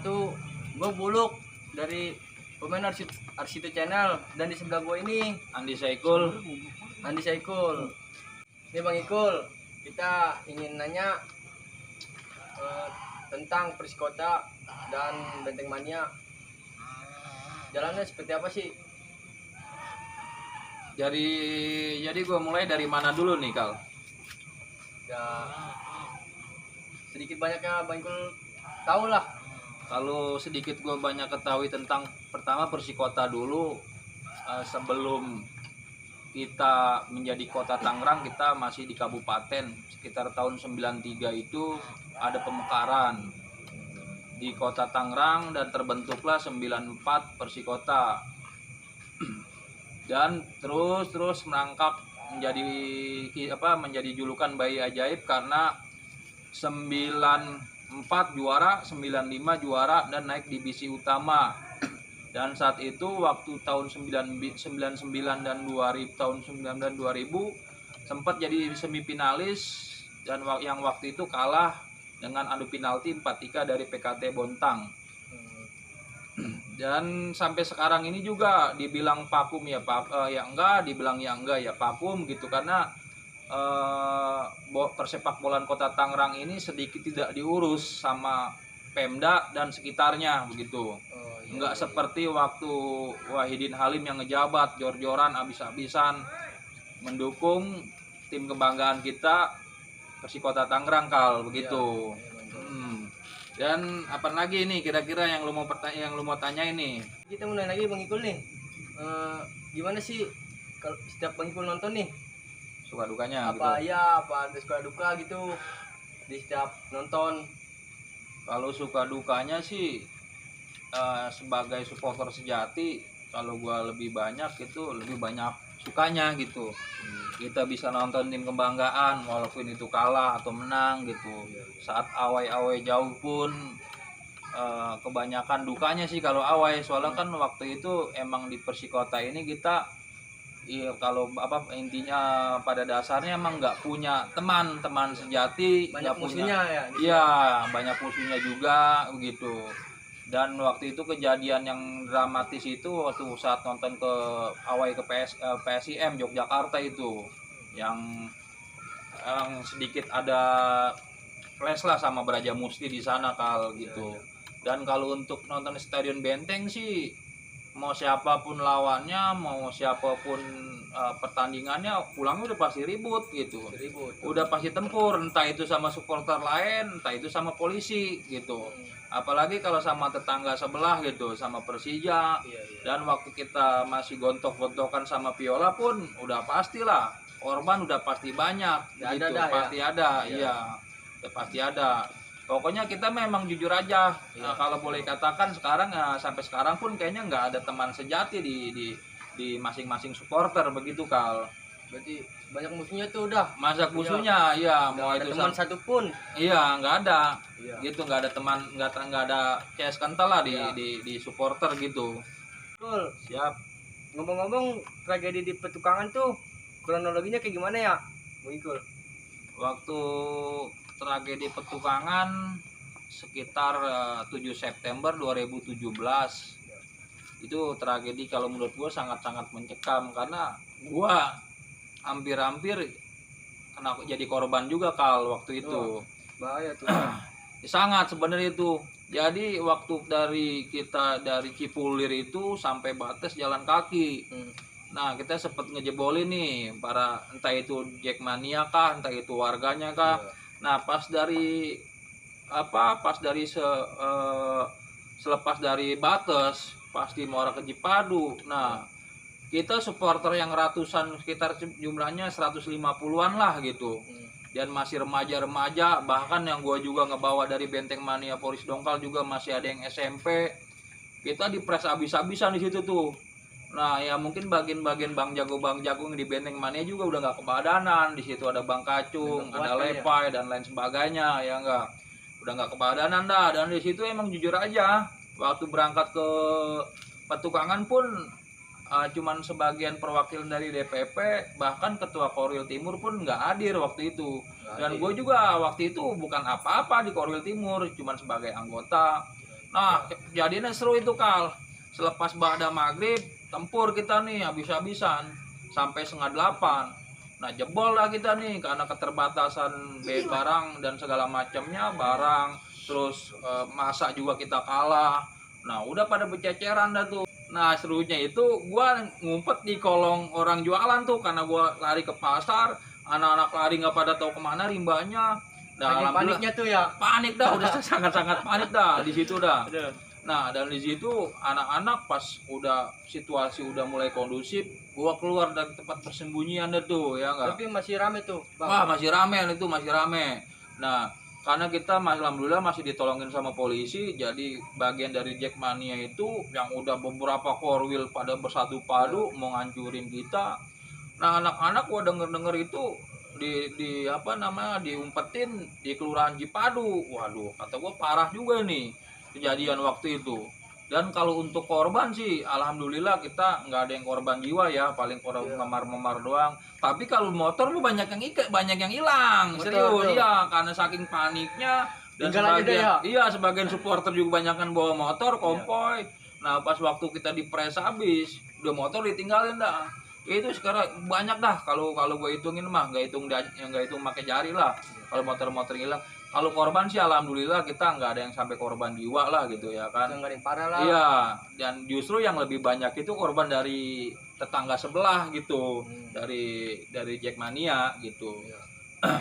tuh gue Buluk dari pemain Arsito Channel, dan di sebelah gue ini Andi Saikul. Ini Bang Ikul, kita ingin nanya tentang Persikota dan Benteng Mania. Jalannya seperti apa sih? Jadi gue mulai dari mana dulu nih, Kal? Ya sedikit banyaknya Bang Ikul tahu lah. Kalau sedikit gue banyak ketahui tentang pertama Persikota dulu, sebelum kita menjadi kota Tangerang, kita masih di kabupaten. Sekitar tahun 93 itu ada pemekaran di kota Tangerang dan terbentuklah 94 Persikota. Dan terus merangkap menjadi julukan bayi ajaib karena 94 juara, 95 juara dan naik divisi utama. Dan saat itu waktu tahun 99 dan 2000, tahun 99 dan 2000 sempat jadi semifinalis, dan yang waktu itu kalah dengan adu penalti 4-3 dari PKT Bontang. Dan sampai sekarang ini juga dibilang vakum ya enggak, dibilang ya enggak ya vakum gitu, karena persepak bolaan kota Tangerang ini sedikit tidak diurus sama Pemda dan sekitarnya begitu. Enggak seperti waktu Wahidin Halim yang ngejabat jor-joran abis-abisan mendukung tim kebanggaan kita Persikota Tangerang, Kal, begitu. Dan apa lagi nih kira-kira yang lu mau tanya ini? Kita mulai lagi Bang Ikul nih. Gimana sih kalau setiap Bang Ikul nonton nih? Suka dukanya Apa gitu. ya, apa ada suka duka gitu di setiap nonton? Kalau suka dukanya sih sebagai supporter sejati, kalau gua lebih banyak sukanya gitu. Kita bisa nonton tim kebanggaan walaupun itu kalah atau menang gitu. Saat awai jauh pun kebanyakan dukanya sih kalau awai, soalnya kan waktu itu emang di Persikota ini kita kalau intinya pada dasarnya emang nggak punya teman sejati, Banyak nggak musuhnya punya, ya? iya banyak musuhnya juga begitu. Dan waktu itu kejadian yang dramatis itu waktu saat nonton ke awai ke PSIM Yogyakarta itu, yang sedikit ada clash lah sama Braja Musti di sana, Kal, gitu. Dan kalau untuk nonton Stadion Benteng sih, mau siapapun lawannya, mau siapapun pertandingannya, pulangnya udah pasti ribut gitu. Udah pasti tempur, entah itu sama supporter lain, entah itu sama polisi gitu. Apalagi kalau sama tetangga sebelah gitu, sama Persija. Dan waktu kita masih gontok-gontokan sama Viola pun udah pastilah korban udah pasti banyak gitu, pasti ada, iya, udah pasti ada. Pokoknya kita memang jujur aja. Kalau boleh katakan sekarang sampai sekarang pun kayaknya nggak ada teman sejati di masing-masing supporter begitu, Kal. Berarti banyak musuhnya tuh udah. Musuhnya, iya, mau ada itu teman satu pun. Iya, nggak ada. Gitu, nggak ada teman, nggak ada CS kental lah di supporter gitu. Betul. Siap. Ngomong-ngomong, tragedi di Petukangan tuh kronologinya kayak gimana ya, Bang Ikul? Waktu tragedi Petukangan sekitar 7 September 2017. Itu tragedi kalau menurut gue sangat-sangat mencekam, karena gue hampir-hampir jadi korban juga, Kal, waktu itu. Bahaya tuh. Sangat sebenarnya itu. Jadi waktu dari Cipulir itu sampai batas jalan kaki. Nah, kita sempat ngejebolin nih para, entah itu Jackmania kah, entah itu warganya kah. Nah, selepas dari batas, pasti Muara ke Cipadu. Nah, kita supporter yang ratusan, sekitar jumlahnya 150-an lah gitu. Dan masih remaja-remaja, bahkan yang gue juga ngebawa dari Benteng Mania Polis Dongkal juga masih ada yang SMP. Kita dipres abis-abisan di situ tuh. Nah, ya mungkin bagian-bagian Bang Jago di Benteng Mania juga udah nggak kebadanan. Di situ ada Bang Kacung, ada Lepai dan lain sebagainya, ya enggak. Udah nggak kebadanan dah. Dan di situ emang jujur aja, waktu berangkat ke Petukangan pun cuman sebagian perwakilan dari DPP, bahkan Ketua Korwil Timur pun nggak hadir waktu itu. Dan gue juga waktu itu bukan apa-apa di Korwil Timur, cuman sebagai anggota. Nah, jadinya seru itu Kal. Selepas ba'da maghrib, tempur kita nih habis-habisan sampai 7:30. Nah, jebol lah kita nih karena keterbatasan barang dan segala macamnya, barang, terus masak juga kita kalah. Nah, udah pada berceceran dah tuh. Nah, serunya itu gua ngumpet di kolong orang jualan tuh karena gua lari ke pasar, anak-anak lari nggak pada tahu kemana rimbanya. Nah, Saking alhamdulillah paniknya tuh ya. panik dah, udah sangat-sangat panik dah di situ dah. Aduh. Nah, dan di situ anak-anak pas udah situasi udah mulai kondusif, gua keluar dari tempat persembunyian dah tuh, ya enggak? Tapi masih rame tuh, Bang. Wah, masih rame itu, masih rame. Nah, karena kita alhamdulillah masih ditolongin sama polisi, jadi bagian dari Jackmania itu yang udah beberapa korwil pada bersatu padu mau ngancurin kita. Nah, anak-anak gua denger-denger itu di apa namanya diumpetin di Kelurahan Cipadu. Waduh, kata gua parah juga nih kejadian waktu itu. Dan kalau untuk korban sih alhamdulillah kita nggak ada yang korban jiwa ya, paling korban memar-memar doang. Tapi kalau motor lu banyak yang banyak yang hilang. Betul, Serius betul. ya, karena saking paniknya dan Tinggal aja deh sebagian ya. iya sebagian supporter juga banyakan bawa motor konvoy. Nah, pas waktu kita dipres habis, udah motor ditinggalin dah. Itu sekarang banyak dah kalau gue hitungin mah nggak hitung pakai jari lah kalau motor-motor hilang. Kalau korban sih alhamdulillah kita nggak ada yang sampai korban jiwa lah gitu ya kan. Nggak ada yang parah lah. Iya, dan justru yang lebih banyak itu korban dari tetangga sebelah gitu, dari Jackmania gitu.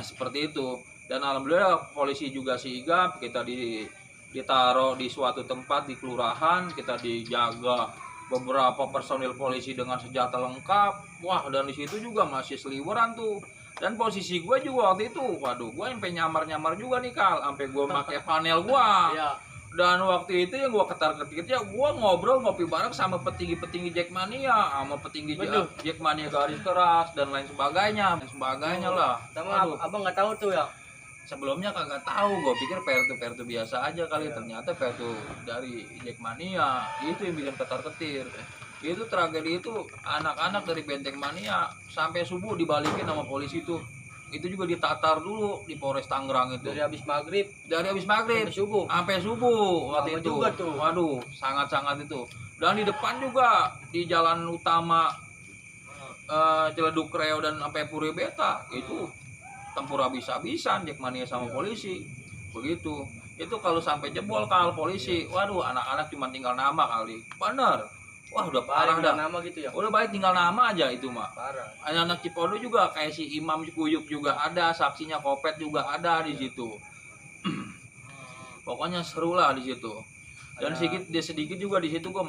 Seperti itu. Dan alhamdulillah polisi juga sigap, kita ditaruh di suatu tempat di kelurahan, kita dijaga beberapa personil polisi dengan senjata lengkap. Wah, dan di situ juga masih seliweran tuh. Dan posisi gue juga waktu itu, waduh, gue sampai nyamar-nyamar juga nih Kal, sampai gue pakai panel gue. Iya. Dan waktu itu yang gue ketar-ketirnya, gue ngobrol ngopi bareng sama petinggi-petinggi Jackmania, sama petinggi Betul. Jackmania garis keras dan lain sebagainya, lah. Sama Waduh. abang nggak tahu tuh ya. Sebelumnya kagak tahu, gue pikir pertu biasa aja kali, ternyata pertu dari Jackmania. Itu yang bikin ketar-ketir. Itu tragedi itu anak-anak dari Benteng Mania sampai subuh dibalikin sama polisi itu. Itu juga ditatar dulu di Polres Tangerang itu. Dari habis maghrib Sampai subuh. waktu Lama itu. juga tuh. Waduh, sangat-sangat itu. Dan di depan juga di jalan utama Ciledug Kreo dan sampai Puri Beta itu tempur habis-habisan Jackmania sama polisi. Begitu. Itu kalau sampai jebol Kal polisi, waduh anak-anak cuma tinggal nama kali. Bener. Wah, udah parah dah. Nama gitu ya. Udah baik tinggal nama aja itu mah. Parah. Anak-anak Cipondo juga kayak si Imam Kuyuk juga ada, saksinya Kopet juga ada di situ. Pokoknya seru lah di situ. Dan sedikit juga di situ gua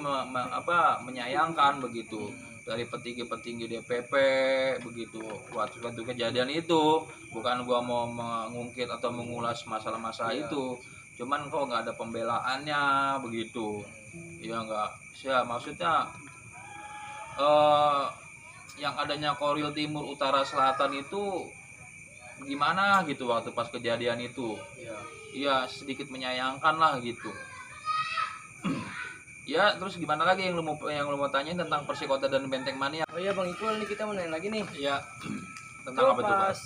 menyayangkan begitu dari petinggi-petinggi DPP begitu waktu kejadian itu. Bukan gua mau mengungkit atau mengulas masalah-masalah itu, cuman kok nggak ada pembelaannya begitu. Ya enggak, ya maksudnya yang adanya Koril Timur Utara Selatan itu gimana gitu waktu pas kejadian itu. Iya sedikit menyayangkan lah gitu. Ya terus gimana lagi yang lu mau tanyain tentang Persikota dan Benteng Mania? Oh iya Bang Ikul nih, kita mau nanya lagi nih. Iya. Tentang apa tuh, Pak? Pas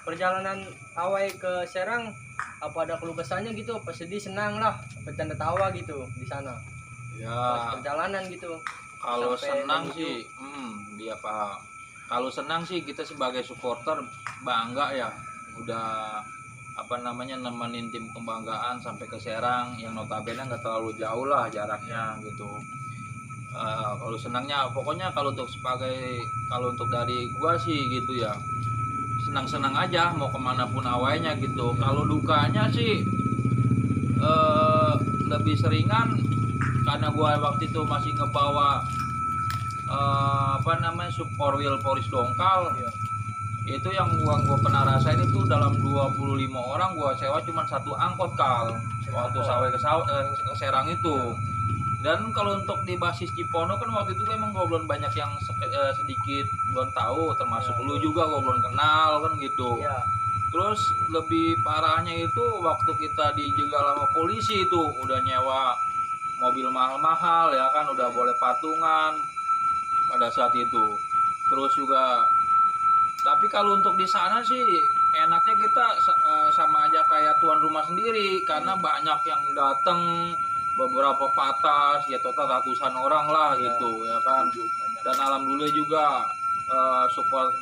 perjalanan awal ke Serang, apa ada keluh kesahnya gitu? Apa sedih, senang lah, bercanda tawa gitu di sana. Pas Ya perjalanan gitu. kalau sampai senang menuju. sih, dia paham. Kalau senang sih kita sebagai supporter bangga ya, udah nemenin tim kebanggaan sampai ke Serang yang notabene nggak terlalu jauh lah jaraknya gitu. Kalau senangnya pokoknya kalau untuk dari gua sih gitu ya, senang-senang aja mau kemana pun awalnya gitu. Kalau dukanya sih lebih seringan karena gua waktu itu masih ngebawa Subkorwil Polres Dongkal. Itu yang gua pernah rasain itu dalam 25 orang gua sewa cuma satu angkot Kal waktu ke Serang itu. Dan kalau untuk di basis Cipondo kan waktu itu memang gua belum banyak yang sedikit belum tahu, termasuk lu juga gua belum kenal kan gitu. Terus lebih parahnya itu waktu kita dijegal sama polisi itu udah nyewa mobil mahal-mahal ya kan, udah boleh patungan pada saat itu. Terus juga tapi kalau untuk di sana sih enaknya kita sama aja kayak tuan rumah sendiri karena banyak yang datang beberapa patas ya, total ratusan orang lah gitu ya kan. Dan alhamdulillah juga support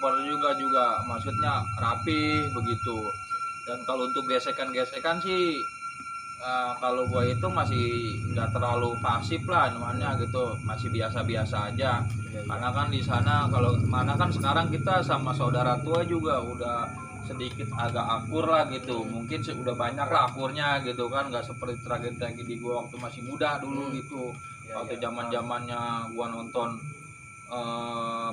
juga maksudnya rapi begitu. Dan kalau untuk gesekan sih kalau gua itu masih nggak terlalu pasif lah namanya gitu, masih biasa-biasa aja. Karena kan di sana kalau mana kan sekarang kita sama saudara tua juga udah sedikit agak akur lah gitu, mungkin udah banyak lah akurnya gitu kan, nggak seperti tragedi gua waktu masih muda dulu gitu. Waktu zamannya gua nonton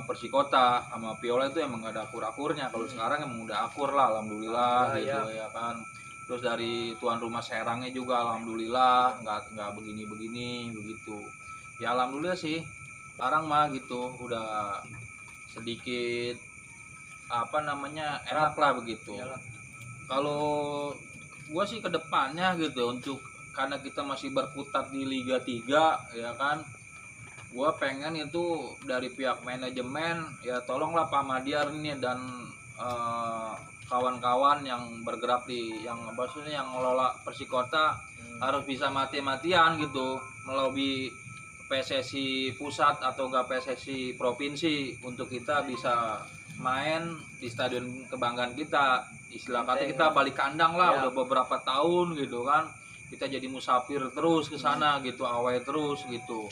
Persikota sama Viola itu emang gak ada akur-akurnya. Kalau sekarang emang udah akur lah, alhamdulillah gitu ya kan. Terus dari tuan rumah Serangnya juga alhamdulillah nggak begini begitu. Ya alhamdulillah sih. Sekarang mah gitu udah sedikit apa namanya enak lah begitu. Kalau gua sih kedepannya gitu untuk karena kita masih berkutat di Liga 3 ya kan. Gua pengen itu dari pihak manajemen ya tolonglah Pak Madiar ini dan kawan-kawan yang bergerak di yang maksudnya yang ngelola Persikota harus bisa mati-matian gitu melobi PSSI pusat atau enggak PSSI provinsi untuk kita bisa main di stadion kebanggaan kita. Istilah kata kita balik kandang lah udah beberapa tahun gitu kan. Kita jadi musafir terus ke sana gitu, away terus gitu.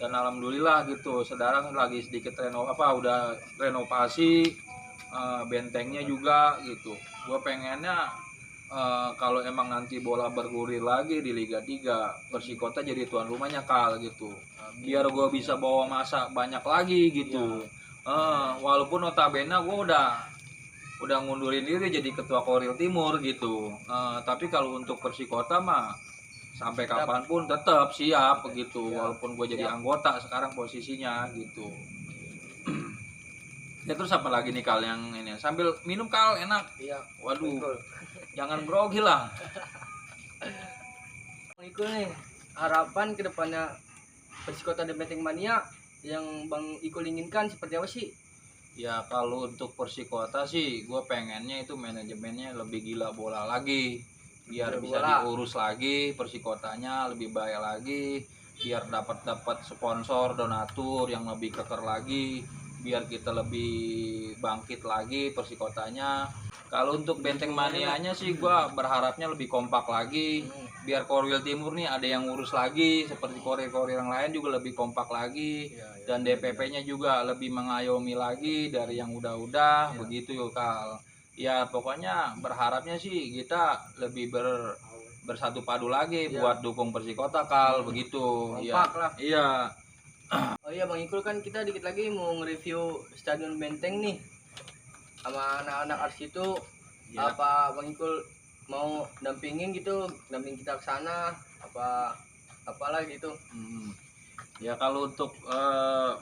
Dan alhamdulillah gitu sekarang lagi sedikit udah renovasi bentengnya juga gitu. Gue pengennya kalau emang nanti bola bergulir lagi di Liga 3 Persikota jadi tuan rumahnya Kal gitu, biar gue bisa bawa masa banyak lagi gitu. Walaupun notabene gue udah ngundurin diri jadi ketua Koril Timur gitu, tapi kalau untuk Persikota mah sampai kapanpun tetap siap begitu, walaupun gue jadi anggota sekarang posisinya gitu. Ya terus apa lagi nih Kal yang ini sambil minum Kal enak. Waduh jangan grogi lah. Ikul nih harapan kedepannya Persikota dan Benteng Mania yang Bang Ikul inginkan seperti apa sih? Ya kalau untuk Persikota sih gue pengennya itu manajemennya lebih gila bola lagi, biar bisa diurus lagi Persikotanya lebih baik lagi, biar dapat sponsor donatur yang lebih keker lagi, biar kita lebih bangkit lagi Persikotanya. Kalau untuk Benteng Manianya sih gua berharapnya lebih kompak lagi, biar Korwil Timur nih ada yang ngurus lagi seperti koril-koril yang lain juga lebih kompak lagi, dan DPP-nya juga lebih mengayomi lagi dari yang udah begitu ya Kal. Ya pokoknya berharapnya sih kita lebih bersatu padu lagi buat dukung Persikota Kal begitu. Iya. Oh iya Bang Ikul, kan kita dikit lagi mau nge-review Stadion Benteng nih sama anak-anak Ars itu. Apa Bang Ikul mau dampingin kita ke sana apalah gitu. Ya kalau untuk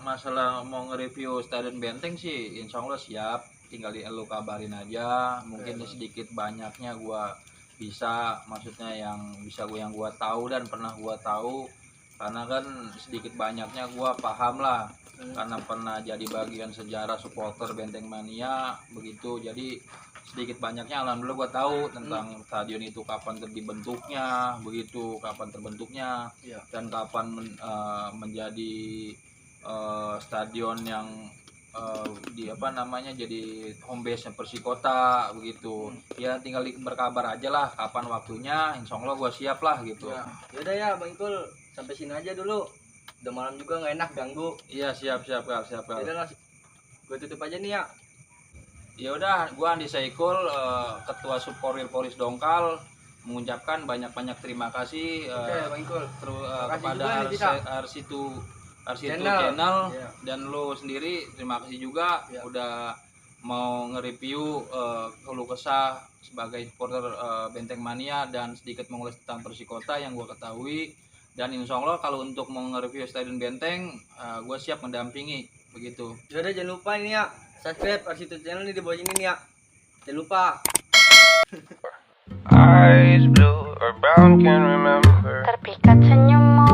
masalah mau nge-review Stadion Benteng sih insya Allah siap, tinggal lu kabarin aja. Mungkin sedikit banyaknya gua bisa, maksudnya yang gua tahu dan pernah gua tahu, karena kan sedikit banyaknya gua paham lah karena pernah jadi bagian sejarah supporter Benteng Mania begitu. Jadi sedikit banyaknya alhamdulillah gua tahu tentang stadion itu, kapan dibentuknya begitu, kapan terbentuknya dan kapan menjadi stadion yang jadi home base Persikota begitu. Ya tinggal berkabar aja lah kapan waktunya, insya Allah gue siap lah gitu. Yaudah ya Bang Ikul, sampai sini aja dulu, udah malam juga nggak enak ganggu. Iya siap Kal. Yaudah lah, gue tutup aja nih ya. Ya udah, gue Andi Saikul, ketua Subkoril Polis Dongkal, mengucapkan banyak terima kasih Bang Ikul, kepada Arsitu channel dan lo sendiri terima kasih juga udah mau nge-review keluh kesah sebagai supporter Benteng Mania dan sedikit mengulas tentang Persikota yang gue ketahui. Dan insya Allah kalau untuk mau nge-review Stadion Benteng gue siap mendampingi begitu. Yaudah jangan lupa ini ya, subscribe Arsitu channel ini di bawah ini nih ya, jangan lupa. Eyes blue or brown, can't remember. Terpikat senyummu